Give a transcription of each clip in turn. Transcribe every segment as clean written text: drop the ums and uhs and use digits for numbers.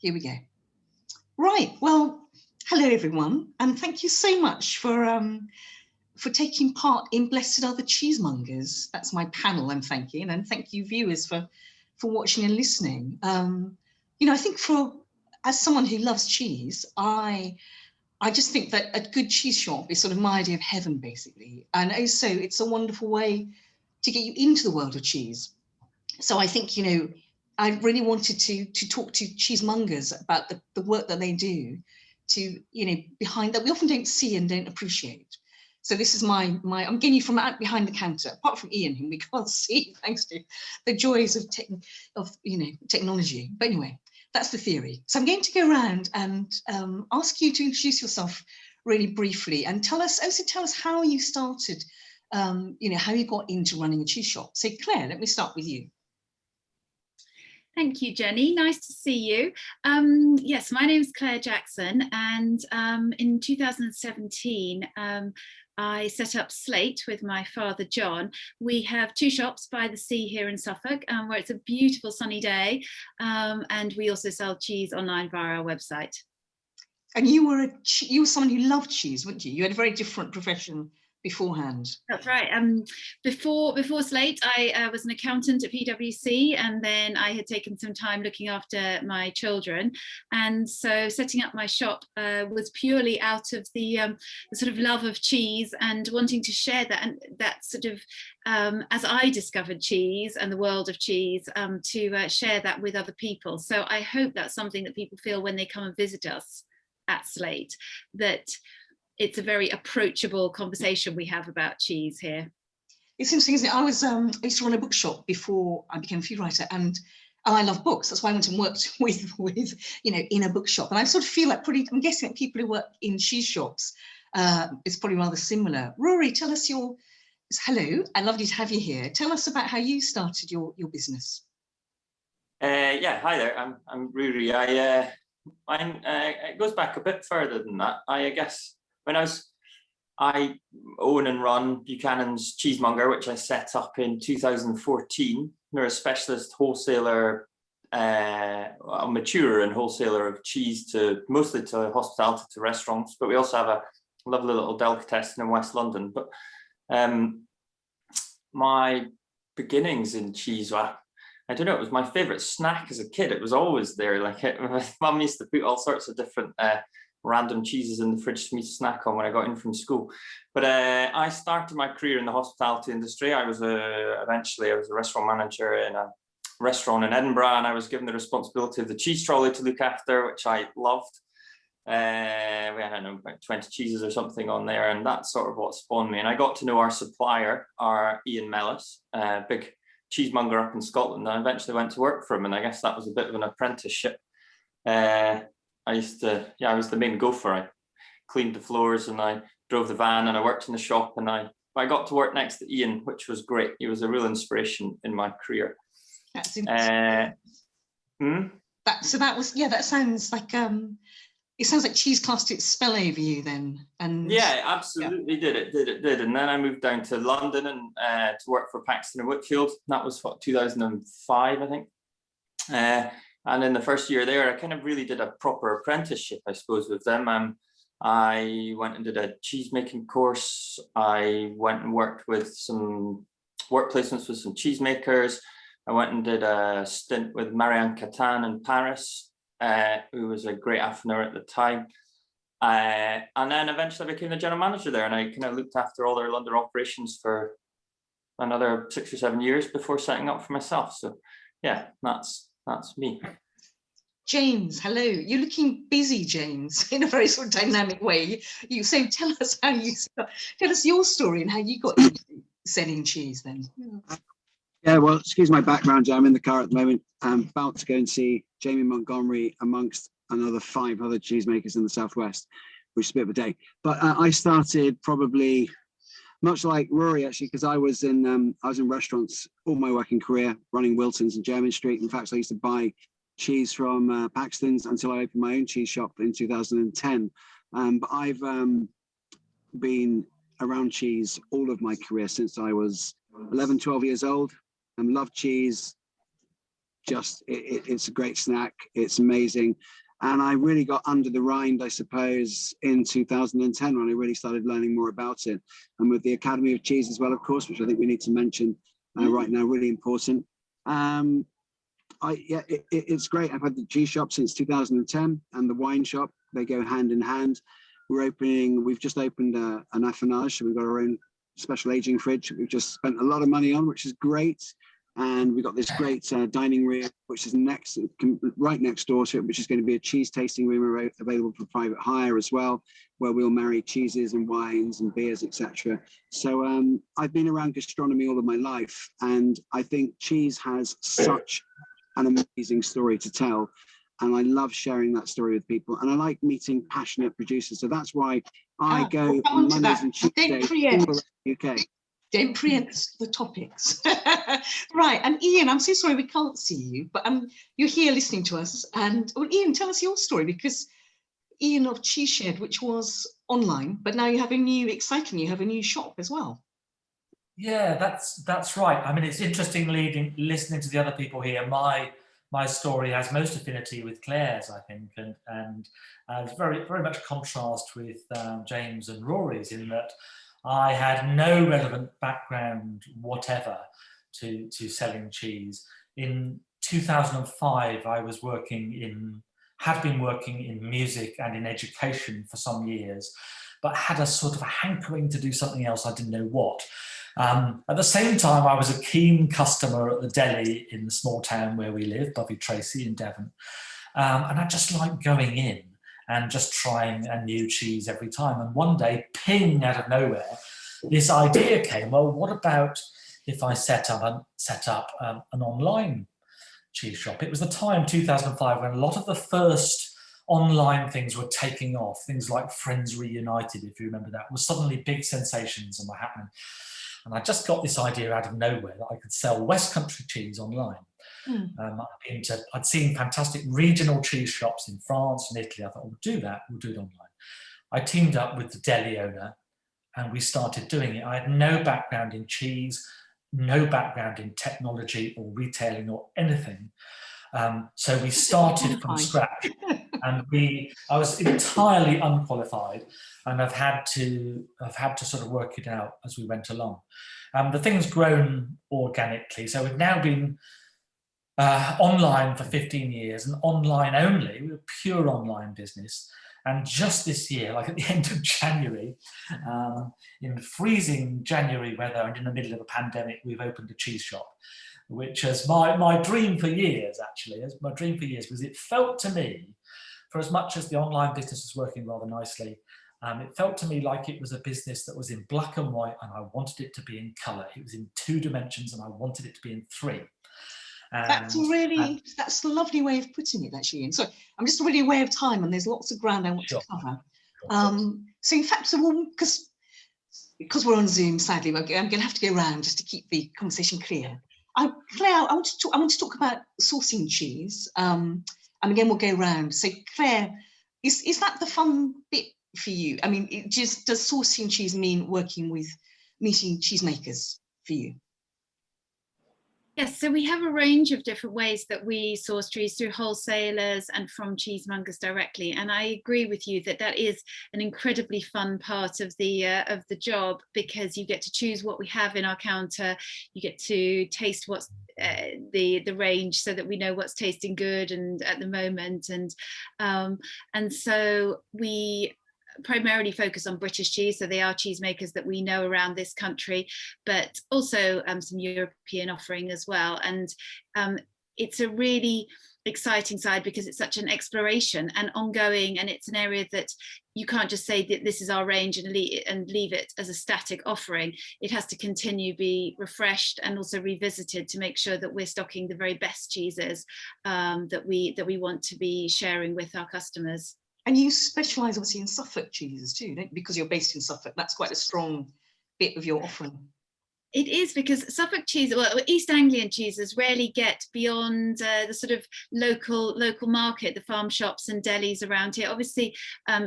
Here we go. Right, well, hello everyone, and thank you so much for taking part in Blessed Are the Cheesemongers. That's my panel I'm thanking, and thank you viewers for watching and listening. You know, I think as someone who loves cheese, I just think that a good cheese shop is sort of my idea of heaven, basically. And also it's a wonderful way to get you into the world of cheese. So I think, you know, I really wanted to talk to cheesemongers about the work that they do to, you know, behind that we often don't see and don't appreciate. So this is I'm getting you from out behind the counter, apart from Ian, whom we can't see thanks to the joys of technology. But anyway, that's the theory. So I'm going to go around and ask you to introduce yourself really briefly and tell us how you started, you know, how you got into running a cheese shop. So Claire, let me start with you. Thank you, Jenny. Nice to see you. Yes, my name is Claire Jackson, and in 2017, I set up Slate with my father, John. We have 2 shops by the sea here in Suffolk, where it's a beautiful sunny day, and we also sell cheese online via our website. And you were someone who loved cheese, weren't you? You had a very different profession beforehand. That's right. Before Slate, I was an accountant at PwC, and then I had taken some time looking after my children, and so setting up my shop was purely out of the sort of love of cheese and wanting to share that, and that sort of as I discovered cheese and the world of cheese, to share that with other people. So I hope that's something that people feel when they come and visit us at Slate, that it's a very approachable conversation we have about cheese here. It's interesting, isn't it? I used to run a bookshop before I became a food writer, and I love books. That's why I went and worked with you know, in a bookshop. And I sort of feel like I'm guessing that people who work in cheese shops, it's probably rather similar. Rory, tell us hello, and lovely to have you here. Tell us about how you started your business. Yeah, hi there. I'm Rory. It goes back a bit further than that. I guess when I own and run Buchanan's Cheesemonger, which I set up in 2014. We're a specialist wholesaler, a maturer and wholesaler of cheese mostly to hospitality, to restaurants, but we also have a lovely little delicatessen in West London. But my beginnings in cheese, well, I don't know, it was my favourite snack as a kid. It was always there. Like my mum used to put all sorts of different random cheeses in the fridge for me to snack on when I got in from school. But I started my career in the hospitality industry. Eventually I was a restaurant manager in a restaurant in Edinburgh, and I was given the responsibility of the cheese trolley to look after, which I loved. We had, I don't know, about 20 cheeses or something on there, and that's sort of what spawned me. And I got to know our supplier, our Ian Mellis, big cheesemonger up in Scotland, and I eventually went to work for him, and I guess that was a bit of an apprenticeship. I was the main gopher. I cleaned the floors and I drove the van and I worked in the shop, and I got to work next to Ian, which was great. He was a real inspiration in my career. That's interesting. That sounds like it sounds like cheese cast its spell over you then. And yeah, absolutely did. And then I moved down to London and to work for Paxton and Whitfield. That was 2005, I think. And in the first year there, I kind of really did a proper apprenticeship, I suppose, with them. I went and did a cheese making course. I went and worked with some work placements with some cheesemakers. I went and did a stint with Marianne Catan in Paris, who was a great afternoon at the time. And then eventually I became the general manager there, and I kind of looked after all their London operations for another 6 or 7 years before setting up for myself. So yeah, that's me. James, hello. You're looking busy, James, in a very sort of dynamic way. So tell us tell us your story and how you got into selling cheese then. Yeah, well, excuse my background, I'm in the car at the moment. I'm about to go and see Jamie Montgomery amongst another 5 other cheesemakers in the Southwest, which is a bit of a day. But I started probably much like Rory, actually, because I was in restaurants all my working career, running Wilton's and Jermyn Street. In fact, I used to buy cheese from Paxton's until I opened my own cheese shop in 2010. But I've been around cheese all of my career since I was 11, 12 years old. Loved cheese, just, it's a great snack. It's amazing. And I really got under the rind, I suppose, in 2010 when I really started learning more about it. And with the Academy of Cheese as well, of course, which I think we need to mention right now, really important. It's great. I've had the cheese shop since 2010 and the wine shop. They go hand in hand. We've just opened an affinage, so we've got our own special aging fridge we've just spent a lot of money on, which is great. And we've got this great dining room, which is right next door to it, which is going to be a cheese tasting room available for private hire as well, where we'll marry cheeses and wines and beers, etc. So I've been around gastronomy all of my life, and I think cheese has such an amazing story to tell. And I love sharing that story with people. And I like meeting passionate producers. So that's why I go on Mondays and Tuesdays all around the UK. Don't preempt the topics. Right, and Ian, I'm so sorry we can't see you, but you're here listening to us. And well, Ian, tell us your story, because Ian of Cheese Shed, which was online, but now you have a new shop as well. Yeah, that's right. I mean, it's interesting listening to the other people here. My story has most affinity with Claire's, I think, and very, very much contrast with James and Rory's, in that I had no relevant background whatever to selling cheese. In 2005, I was had been working in music and in education for some years, but had a sort of a hankering to do something else. I didn't know what. At the same time, I was a keen customer at the deli in the small town where we live, Bovey Tracy in Devon. And I just liked going in and just trying a new cheese every time. And one day, ping, out of nowhere, this idea came, well, what about if I set up an online cheese shop? It was the time, 2005, when a lot of the first online things were taking off. Things like Friends Reunited, if you remember that, were suddenly big sensations and were happening. And I just got this idea out of nowhere that I could sell West Country cheese online. I'd seen fantastic regional cheese shops in France and Italy. I thought, we'll do it online. I teamed up with the deli owner and we started doing it. I had no background in cheese, no background in technology or retailing or anything. So we started from scratch, and I was entirely unqualified, and I've had to sort of work it out as we went along. The thing's grown organically, so we've now been online for 15 years, and online only. We're a pure online business. And just this year, like at the end of January, in freezing January weather and in the middle of a pandemic, we've opened a cheese shop, which is my dream for years, actually. My dream for years was, it felt to me, for as much as the online business is working rather nicely, it felt to me like it was a business that was in black and white, and I wanted it to be in colour. It was in 2 dimensions and I wanted it to be in 3. That's a lovely way of putting it, actually. And so I'm just really aware of time, and there's lots of ground I want to cover. So in fact, because we're on Zoom, sadly, I'm going to have to go around just to keep the conversation clear. Claire, I want to talk about sourcing cheese, and again we'll go around. So Claire, is that the fun bit for you? I mean, does sourcing cheese mean meeting cheesemakers for you? Yes, so we have a range of different ways that we source cheese, through wholesalers and from cheesemongers directly. And I agree with you that is an incredibly fun part of the job, because you get to choose what we have in our counter. You get to taste what's the range, so that we know what's tasting good and at the moment. And so we primarily focus on British cheese, so they are cheesemakers that we know around this country, but also some European offering as well. And it's a really exciting side, because it's such an exploration and ongoing, and it's an area that you can't just say that this is our range and leave it as a static offering. It has to continue be refreshed and also revisited to make sure that we're stocking the very best cheeses that we want to be sharing with our customers. And you specialise obviously in Suffolk cheeses too, don't you? Because you're based in Suffolk. That's quite a strong bit of your offering. It is, because Suffolk cheese, well, East Anglian cheeses rarely get beyond the sort of local market, the farm shops and delis around here. Obviously,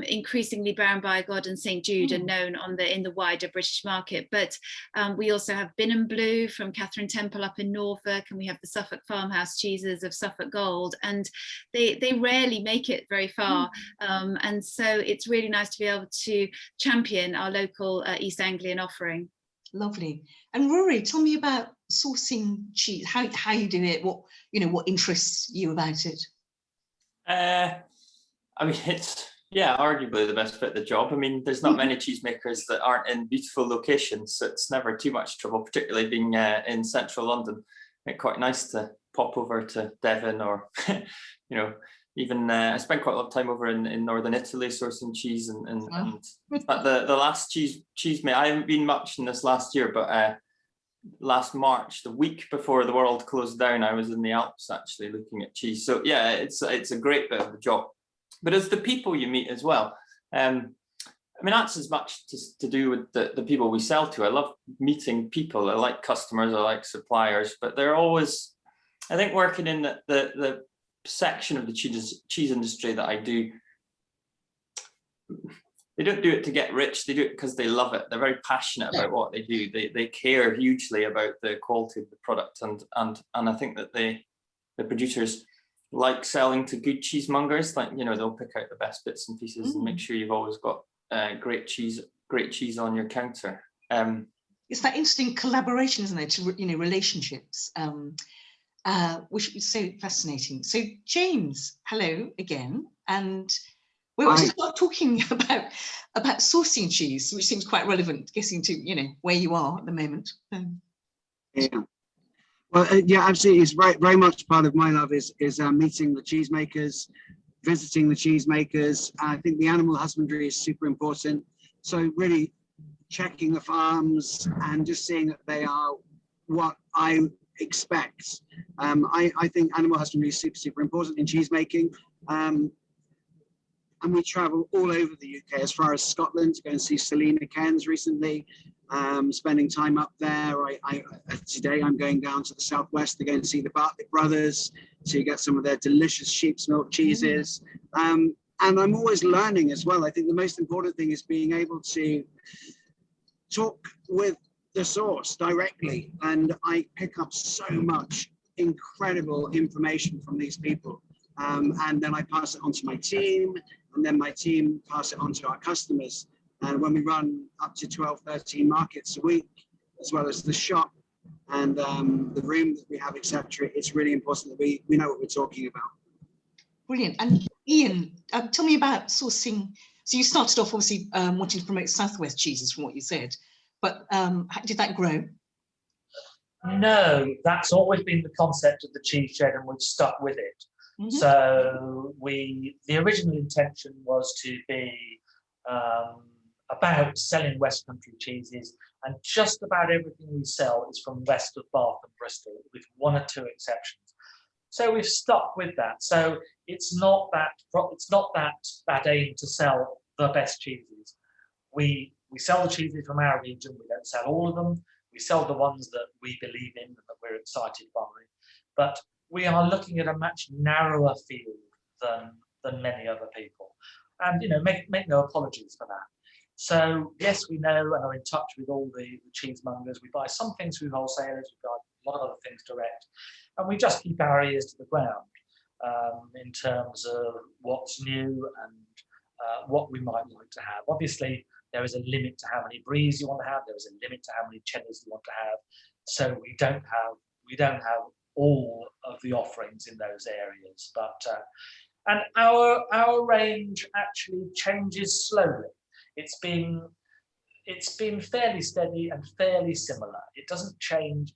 increasingly Baron by God and St Jude are known in the wider British market, but we also have Bin and Blue from Catherine Temple up in Norfolk, and we have the Suffolk farmhouse cheeses of Suffolk Gold, and they rarely make it very far, and so it's really nice to be able to champion our local East Anglian offering. Lovely. And Rory, tell me about sourcing cheese. How you do it? What interests you about it? I mean, it's arguably the best bit of the job. I mean, there's not many cheesemakers that aren't in beautiful locations, so it's never too much trouble. Particularly being in central London, it's quite nice to pop over to Devon, or even I spent quite a lot of time over in northern Italy sourcing cheese, and but the last cheese I haven't been much in this last year, but last March, the week before the world closed down, I was in the Alps actually looking at cheese. So yeah, it's a great bit of the job, but it's the people you meet as well. I mean, that's as much to do with the people we sell to. I love meeting people. I like customers, I like suppliers, but they're always, I think, working in the section of the cheese industry that I do, they don't do it to get rich, they do it because they love it. They're very passionate about what they do. They care hugely about the quality of the product, and I think that the producers like selling to good cheesemongers. Like, they'll pick out the best bits and pieces and make sure you've always got great cheese on your counter. It's that interesting collaboration, isn't it, to relationships, which is so fascinating. So James, hello again, and we also start talking about sourcing cheese, which seems quite relevant, guessing to where you are at the moment. Yeah, well, yeah, absolutely. It's very, very much part of my love is meeting the cheesemakers, visiting the cheesemakers. I think the animal husbandry is super important. So really checking the farms and just seeing that they are what I expect. I think animal husbandry is super important in cheese making, and we travel all over the UK, as far as Scotland, to go and see Selina Cairns recently, spending time up there. Today I'm going down to the southwest to go and see the Bartlett brothers to get some of their delicious sheep's milk cheeses, and I'm always learning as well. I think the most important thing is being able to talk with the source directly, and I pick up so much incredible information from these people, and then I pass it on to my team, and then my team pass it on to our customers. And when we run up to 12, 13 markets a week, as well as the shop and the room that we have, etc., it's really important that we know what we're talking about. Brilliant. And Ian, tell me about sourcing. So you started off obviously wanting to promote Southwest cheeses, from what you said, but did that grow? No, that's always been the concept of the cheese shed, and we've stuck with it. So the original intention was to be about selling West Country cheeses, and just about everything we sell is from west of Bath and Bristol, with one or two exceptions. So we've stuck with that. So it's not that aim to sell the best cheeses. We sell the cheeses from our region. We don't sell all of them. We sell the ones that we believe in and that we're excited by. But we are looking at a much narrower field than many other people. And make no apologies for that. So yes, we know and are in touch with all the cheesemongers. We buy some things through wholesalers. We buy a lot of other things direct, and we just keep our ears to the ground in terms of what's new and what we might like to have. Obviously, there is a limit to how many bries you want to have. There is a limit to how many cheddars you want to have. So we don't have all of the offerings in those areas, but and our range actually changes slowly. It's been fairly steady and fairly similar. It doesn't change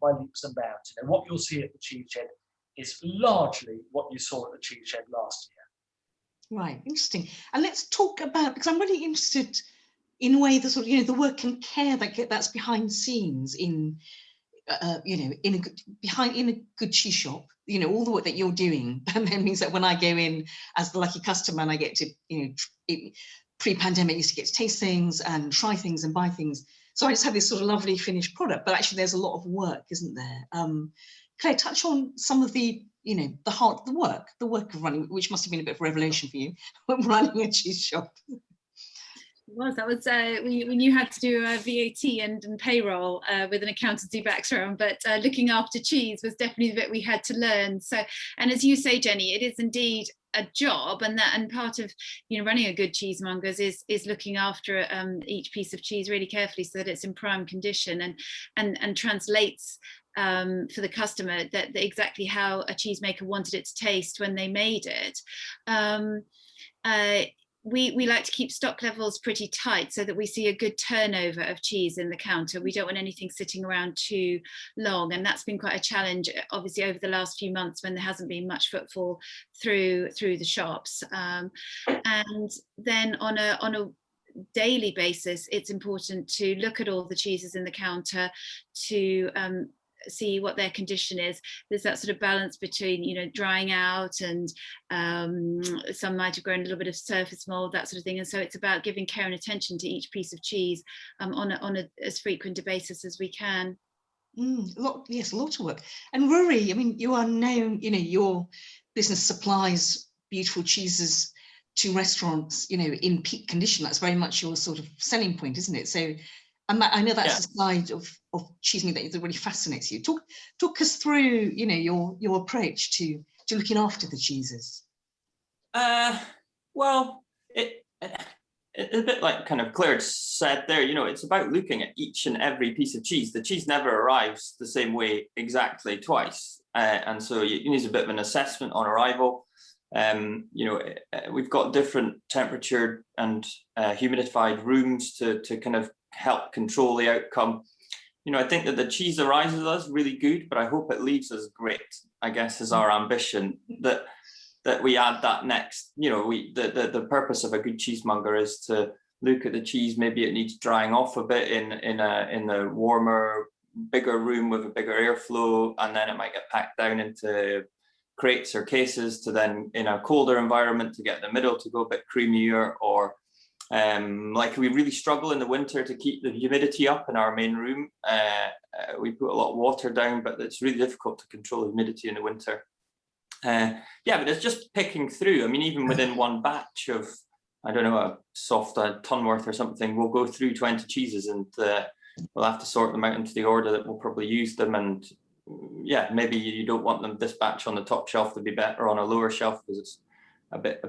by leaps and bounds. What you'll see at the Cheese Shed is largely what you saw at the Cheese Shed last year. Right, interesting. And let's talk about, because I'm really interested in a way the sort of the work and care that's behind scenes in in a good cheese shop. All the work that you're doing, and then means that when I go in as the lucky customer and I get to pre-pandemic used to get to taste things and try things and buy things, So I just have this sort of lovely finished product, but actually there's a lot of work, isn't there? Claire, touch on some of the, you know, the work of running, which must have been a bit of a revelation for you when running a cheese shop. That was when you had to do VAT and payroll with an accountancy background, but looking after cheese was definitely the bit we had to learn. So, and as you say, Jenny, it is indeed a job, and part of, you know, running a good cheesemongers is looking after each piece of cheese really carefully so that it's in prime condition and translates for the customer that exactly how a cheesemaker wanted it to taste when they made it. We like to keep stock levels pretty tight so that we see a good turnover of cheese in the counter. We don't want anything sitting around too long, and that's been quite a challenge, obviously, over the last few months when there hasn't been much footfall through the shops. And then on a daily basis, it's important to look at all the cheeses in the counter to see what their condition is. There's that sort of balance between, you know, drying out and some might have grown a little bit of surface mold, that sort of thing. And so it's about giving care and attention to each piece of cheese on a as frequent a basis as we can. Yes, a lot of work. And Rory, I mean, you are known, you know, your business supplies beautiful cheeses to restaurants, you know, in peak condition. That's very much your sort of selling point, isn't it? So I know that's a side of cheesemaking that really fascinates you. Talk us through, you know, your approach to looking after the cheeses. Well, it's a bit like kind of Claire said there, you know, it's about looking at each and every piece of cheese. The cheese never arrives the same way exactly twice. And so you need a bit of an assessment on arrival. You know, we've got different temperature and humidified rooms to kind of help control the outcome. You know, I think that the cheese arrives with us really good, but I hope it leaves us great, I guess, is our ambition, that we add that next, you know, the purpose of a good cheesemonger is to look at the cheese. Maybe it needs drying off a bit in a warmer, bigger room with a bigger airflow, and then it might get packed down into crates or cases to then in a colder environment to get the middle to go a bit creamier, or like we really struggle in the winter to keep the humidity up in our main room. We put a lot of water down, but it's really difficult to control humidity in the winter. Yeah, but it's just picking through. I mean, even within one batch of, I don't know, a soft ton worth or something, we'll go through 20 cheeses and we'll have to sort them out into the order that we'll probably use them. And yeah, maybe you don't want them this batch on the top shelf to be better on a lower shelf because it's a bit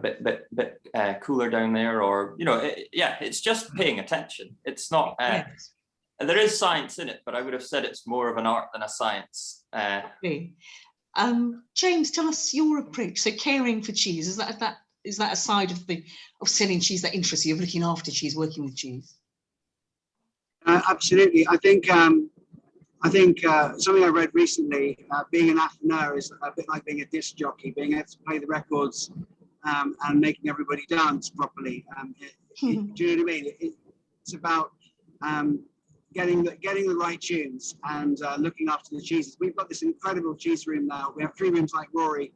cooler down there, or, you know, it's just paying attention. It's not, Yes. There is science in it, but I would have said it's more of an art than a science. James, tell us your approach. So caring for cheese, is that a side of selling cheese that interests you, of looking after cheese, working with cheese? Absolutely. I think something I read recently, being an entrepreneur is a bit like being a disc jockey, being able to play the records and making everybody dance properly. Do you know what I mean? It's about getting the right tunes and looking after the cheeses. We've got this incredible cheese room now. We have 3 rooms like Rory.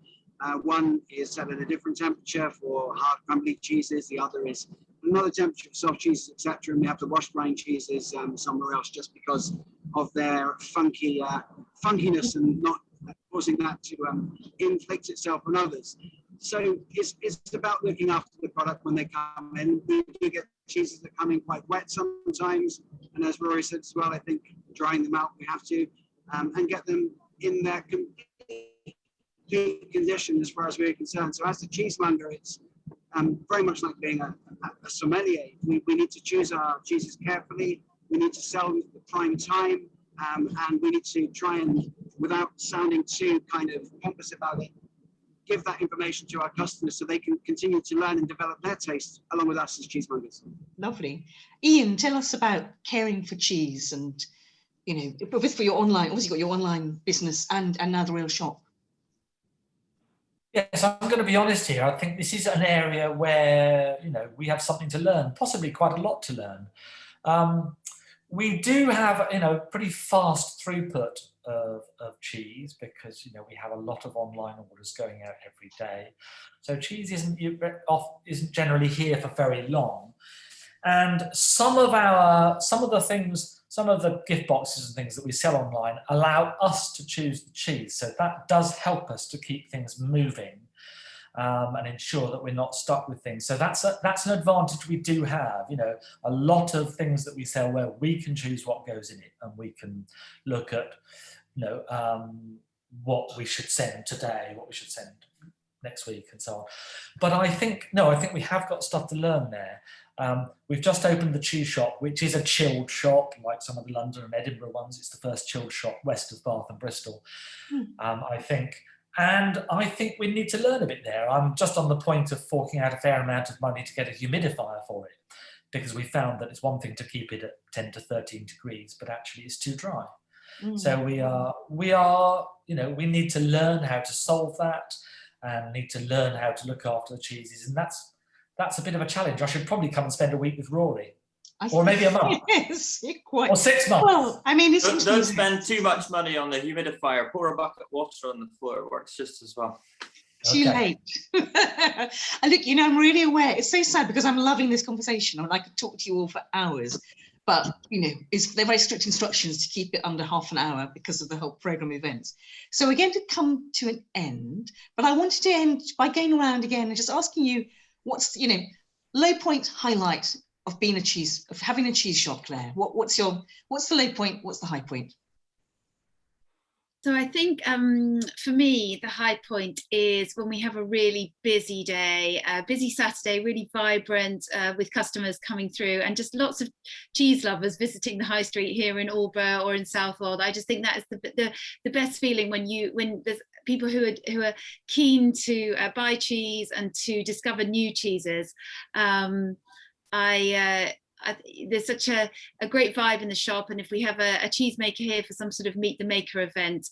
One is set at a different temperature for hard crumbly cheeses. The other is another temperature for soft cheeses, etc. And we have to wash brine cheeses somewhere else just because of their funkiness and not causing that to inflict itself on others. So it's about looking after the product when they come in. We do get cheeses that come in quite wet sometimes, and as Rory said as well, I think drying them out we have to, and get them in their complete condition as far as we're concerned. So as the cheesemonger, it's very much like being a sommelier. We need to choose our cheeses carefully. We need to sell them at the prime time, and we need to try and, without sounding too kind of pompous about it, give that information to our customers so they can continue to learn and develop their taste along with us as cheesemongers. Lovely. Ian, tell us about caring for cheese and, you know, both for your online, obviously you've got your online business and now the real shop. Yes, I'm going to be honest here. I think this is an area where, you know, we have something to learn, possibly quite a lot to learn. We do have, you know, pretty fast throughput of cheese because, you know, we have a lot of online orders going out every day. So cheese isn't generally here for very long. And some of the things some of the gift boxes and things that we sell online allow us to choose the cheese. So that does help us to keep things moving and ensure that we're not stuck with things. So that's an advantage we do have. You know, a lot of things that we sell where we can choose what goes in it, and we can look at, you know, what we should send today, what we should send next week, and so on. But I think we have got stuff to learn there. We've just opened the Cheese Shop, which is a chilled shop, like some of the London and Edinburgh ones. It's the first chilled shop west of Bath and Bristol, I think. And I think we need to learn a bit there. I'm just on the point of forking out a fair amount of money to get a humidifier for it, because we found that it's one thing to keep it at 10 to 13 degrees, but actually it's too dry. So we are, you know, we need to learn how to solve that, and need to learn how to look after the cheeses. And that's a bit of a challenge. I should probably come and spend a week with Rory. Or maybe a month. Yes, quite. Or 6 months. Well, I mean, don't spend too much money on the humidifier. Pour a bucket of water on the floor. It works just as well. Too late. And look, you know, I'm really aware. It's so sad because I'm loving this conversation. I mean, I could talk to you all for hours, but you know, they're very strict instructions to keep it under half an hour because of the whole program events. So we're going to come to an end, but I wanted to end by going around again and just asking you, what's, you know, low point, highlight of having a cheese shop, Claire? What's the low point? What's the high point? So I think for me, the high point is when we have a really busy day, busy Saturday, really vibrant with customers coming through, and just lots of cheese lovers visiting the high street here in Aldborough or in Southwold. I just think that is the best feeling when there's people who are keen to buy cheese and to discover new cheeses. There's such a great vibe in the shop, and if we have a cheesemaker here for some sort of meet the maker event,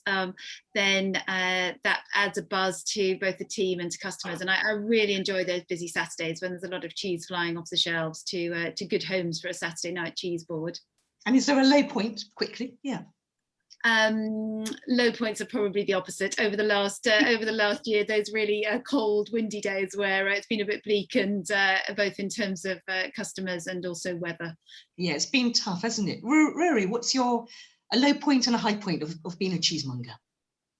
then that adds a buzz to both the team and to customers. And I really enjoy those busy Saturdays when there's a lot of cheese flying off the shelves to good homes for a Saturday night cheese board. And is there a low point? Quickly, yeah. Low points are probably the opposite. Over the last year, those really cold, windy days where it's been a bit bleak, and both in terms of customers and also weather. Yeah, it's been tough, hasn't it? Rory, what's a low point and a high point of being a cheesemonger?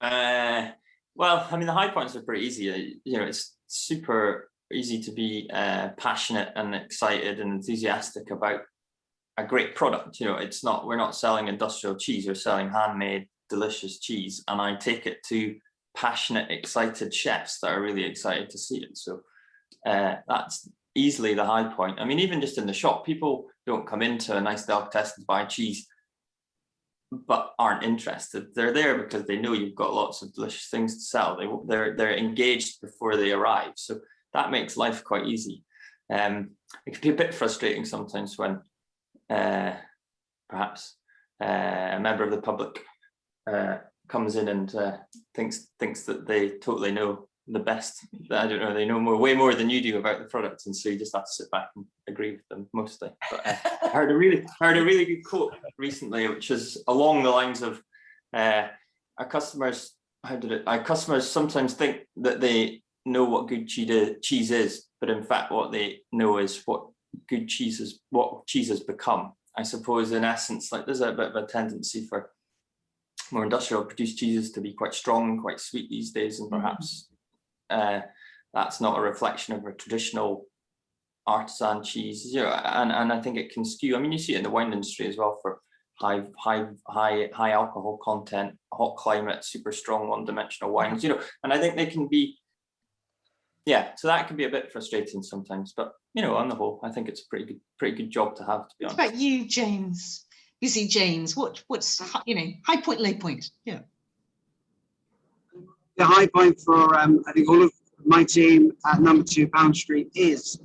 Well, I mean, the high points are pretty easy. You know, it's super easy to be passionate and excited and enthusiastic about a great product. You know, we're not selling industrial cheese, we're selling handmade, delicious cheese. And I take it to passionate, excited chefs that are really excited to see it. So that's easily the high point. I mean, even just in the shop, people don't come into a nice delicatessen to buy cheese, but aren't interested. They're there because they know you've got lots of delicious things to sell. They're engaged before they arrive. So that makes life quite easy. It can be a bit frustrating sometimes when perhaps a member of the public comes in and thinks that they totally know the best. I don't know, they know way more than you do about the products, and so you just have to sit back and agree with them mostly. But I heard a really good quote recently, which is along the lines of our customers sometimes think that they know what good cheese is, but in fact what they know is what cheese has become. I suppose in essence, like, there's a bit of a tendency for more industrial produced cheeses to be quite strong and quite sweet these days, and perhaps that's not a reflection of a traditional artisan cheese, you know, and I think it can skew. I mean, you see it in the wine industry as well, for high alcohol content, hot climate, super strong one-dimensional wines, you know, and I think they can be, so that can be a bit frustrating sometimes, but you know, on the whole, I think it's a pretty good job to have, to be honest. What about you, James? Busy James, what's high point, low point? Yeah. The high point for I think all of my team at number 2 Pound Street is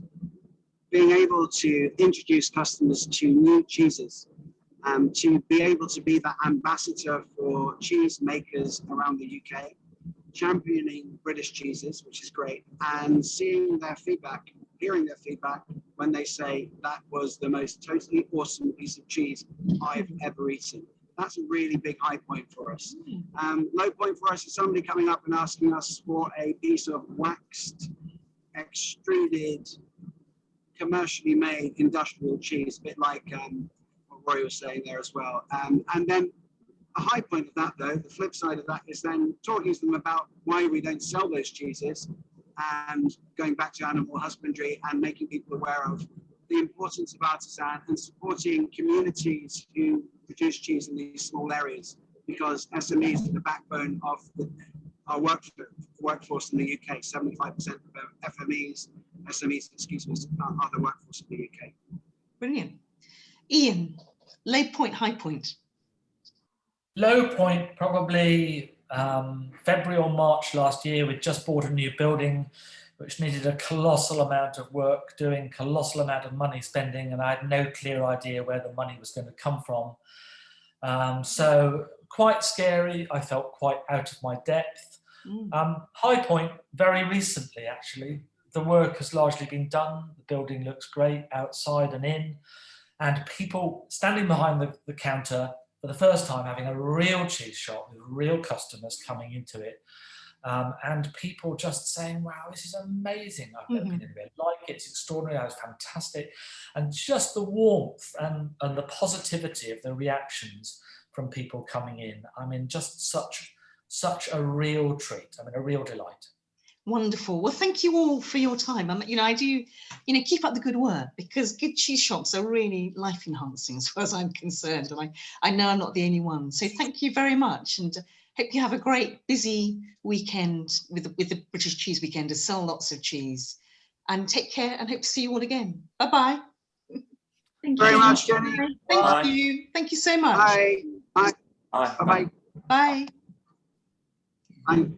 being able to introduce customers to new cheeses, to be able to be that ambassador for cheese makers around the UK, championing British cheeses, which is great, and seeing their feedback, hearing their feedback when they say that was the most totally awesome piece of cheese I've ever eaten. That's a really big high point for us. Low point for us is somebody coming up and asking us for a piece of waxed, extruded, commercially made industrial cheese, a bit like what Rory was saying there as well. And then a high point of that, though, the flip side of that is then talking to them about why we don't sell those cheeses, and going back to animal husbandry and making people aware of the importance of artisan and supporting communities who produce cheese in these small areas, because SMEs are the backbone of our workforce in the UK. 75% of SMEs, excuse me, are the workforce in the UK. Brilliant. Ian, low point, high point. Low point, probably February or March last year. We'd just bought a new building which needed a colossal amount of work doing, colossal amount of money spending, and I had no clear idea where the money was going to come from. So quite scary. I felt quite out of my depth. High point, very recently actually. The work has largely been done. The building looks great outside and in, and people standing behind the counter for the first time, having a real cheese shop with real customers coming into it. And people just saying, wow, this is amazing. I've never been anywhere like it. It's extraordinary. That was fantastic. And just the warmth and the positivity of the reactions from people coming in. I mean, just such a real treat. I mean, a real delight. Wonderful. Well, thank you all for your time. I do, keep up the good work, because good cheese shops are really life enhancing as far as I'm concerned. And I know I'm not the only one. So thank you very much. And hope you have a great busy weekend with the British Cheese Weekend to sell lots of cheese. And take care, and hope to see you all again. Bye-bye. Thank you very much, Jenny. Thank you. Thank you so much. Bye. Bye. Bye. Bye. Bye. Bye.